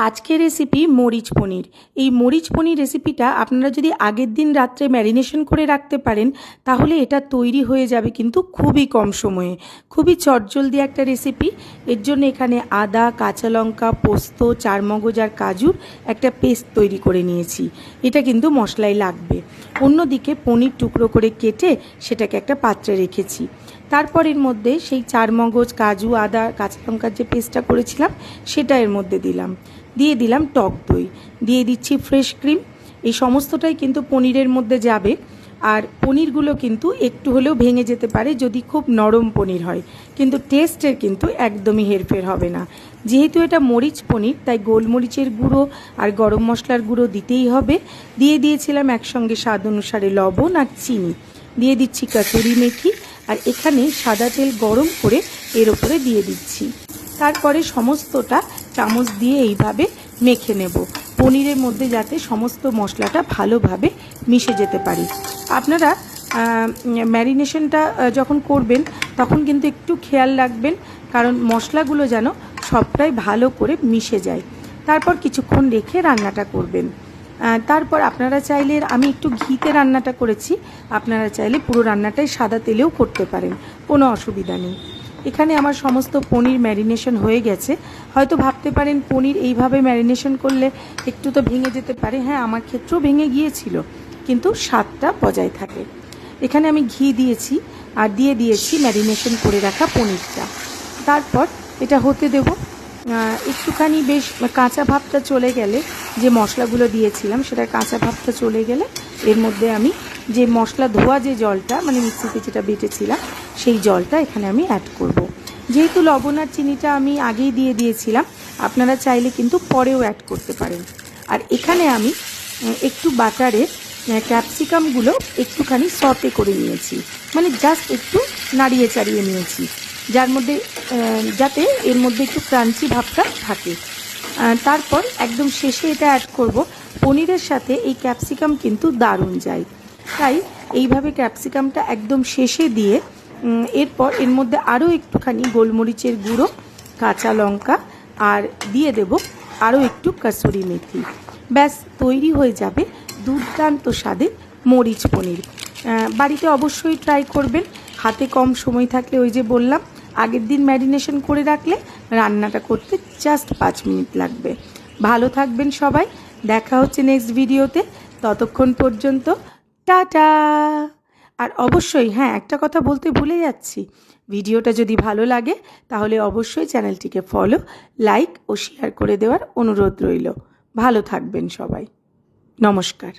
আজকের রেসিপি মরিচ পনির। এই মরিচ পনির রেসিপিটা আপনারা যদি আগের দিন রাত্রে ম্যারিনেশন করে রাখতে পারেন তাহলে এটা তৈরি হয়ে যাবে কিন্তু খুবই কম সময়ে, খুবই চটজলদি একটা রেসিপি। এর জন্য এখানে আদা, কাঁচা লঙ্কা, পোস্ত, চারমগজ আর কাজুর একটা পেস্ট তৈরি করে নিয়েছি। এটা কিন্তু মশলাই লাগবে। অন্যদিকে পনির টুকরো করে কেটে সেটাকে একটা পাত্রে রেখেছি। তারপর এর মধ্যে সেই চারমগজ, কাজু, আদা, কাঁচা লঙ্কার যে পেস্টটা করেছিলাম সেটা এর মধ্যে দিয়ে দিলাম টক দই, দিয়ে দিচ্ছি ফ্রেশ ক্রিম। এই সমস্তটাই কিন্তু পনিরের মধ্যে যাবে। আর পনিরগুলো কিন্তু একটু হলেও ভেঙে যেতে পারে যদি খুব নরম পনির হয়, কিন্তু টেস্টের কিন্তু একদমই হেরফের হবে না। যেহেতু এটা মরিচ পনির তাই গোলমরিচের গুঁড়ো আর গরম মশলার গুঁড়ো দিতেই হবে। দিয়ে দিয়েছিলাম একসঙ্গে স্বাদ অনুসারে লবণ আর চিনি। দিয়ে দিচ্ছি কসুরি মেথি, আর এখানে সাদা তেল গরম করে এর ওপরে দিয়ে দিচ্ছি। তারপরে সমস্তটা চামচ দিয়ে এইভাবে মেখে নেব, পনিরের মধ্যে যাতে সমস্ত মশলাটা ভালোভাবে মিশে যেতে পারে। আপনারা ম্যারিনেশনটা যখন করবেন তখন কিন্তু একটু খেয়াল রাখবেন, কারণ মশলাগুলো যেন সবটাই ভালো করে মিশে যায়। তারপর কিছুক্ষণ রেখে রান্নাটা করবেন। তারপর আপনারা চাইলে, আমি একটু ঘিতে রান্নাটা করেছি, আপনারা চাইলে পুরো রান্নাটাই সাদা তেলেও করতে পারেন, কোনো অসুবিধা নেই। এখানে আমার সমস্ত পনির ম্যারিনেশন হয়ে গেছে। হয়তো ভাবতে পারেন পনির এইভাবে ম্যারিনেশন করলে একটু তো ভেঙে যেতে পারে। হ্যাঁ, আমার ক্ষেত্রেও ভেঙে গিয়েছিল, কিন্তু স্বাদটা বজায় থাকে। এখানে আমি ঘি দিয়েছি আর দিয়ে দিয়েছি ম্যারিনেশন করে রাখা পনিরটা। তারপর এটা হতে দেব। একটুখানি বেশ কাঁচা ভাবটা চলে গেলে, যে মশলাগুলো দিয়েছিলাম সেটার কাঁচা ভাবটা চলে গেলে এর মধ্যে আমি যে মশলা ধোয়া যে জলটা, মানে মিক্সিতে যেটা বেটেছিলাম সেই জলটা এখানে আমি অ্যাড করব। যেহেতু লবণ আর চিনিটা আমি আগেই দিয়ে দিয়েছিলাম, আপনারা চাইলে কিন্তু পরেও অ্যাড করতে পারেন। আর এখানে আমি একটু বাটারে ক্যাপসিকামগুলো একটুখানি সটে করে নিয়েছি, মানে জাস্ট একটু নাড়িয়ে চাড়িয়ে নিয়েছি, যার মধ্যে যাতে এর মধ্যে একটু ক্রাঞ্চি ভাবটা থাকে। তারপর একদম শেষে এটা অ্যাড করব। পনিরের সাথে এই ক্যাপসিকাম কিন্তু দারুণ যায়, তাই এইভাবে ক্যাপসিকামটা একদম শেষে দিয়ে এরপর এর মধ্যে আরও একটুখানি গোলমরিচের গুঁড়ো, কাঁচা লঙ্কা আর দিয়ে দেব আরও একটু কসুরি মেথি। ব্যাস তৈরি হয়ে যাবে দুর্দান্ত স্বাদের মরিচ পনির। বাড়িতে অবশ্যই ট্রাই করবেন। হাতে কম সময় থাকলে ওই যে বললাম, আগের দিন ম্যারিনেশন করে রাখলে রান্নাটা করতে জাস্ট 5 মিনিট লাগবে। ভালো থাকবেন সবাই, দেখা হচ্ছে নেক্সট ভিডিওতে। ততক্ষণ পর্যন্ত টাটা। আর অবশ্যই হ্যাঁ, একটা কথা বলতে ভুলে যাচ্ছি, ভিডিওটা যদি ভালো লাগে তাহলে অবশ্যই চ্যানেলটিকে ফলো, লাইক ও শেয়ার করে দেওয়ার অনুরোধ রইল। ভালো থাকবেন সবাই, নমস্কার।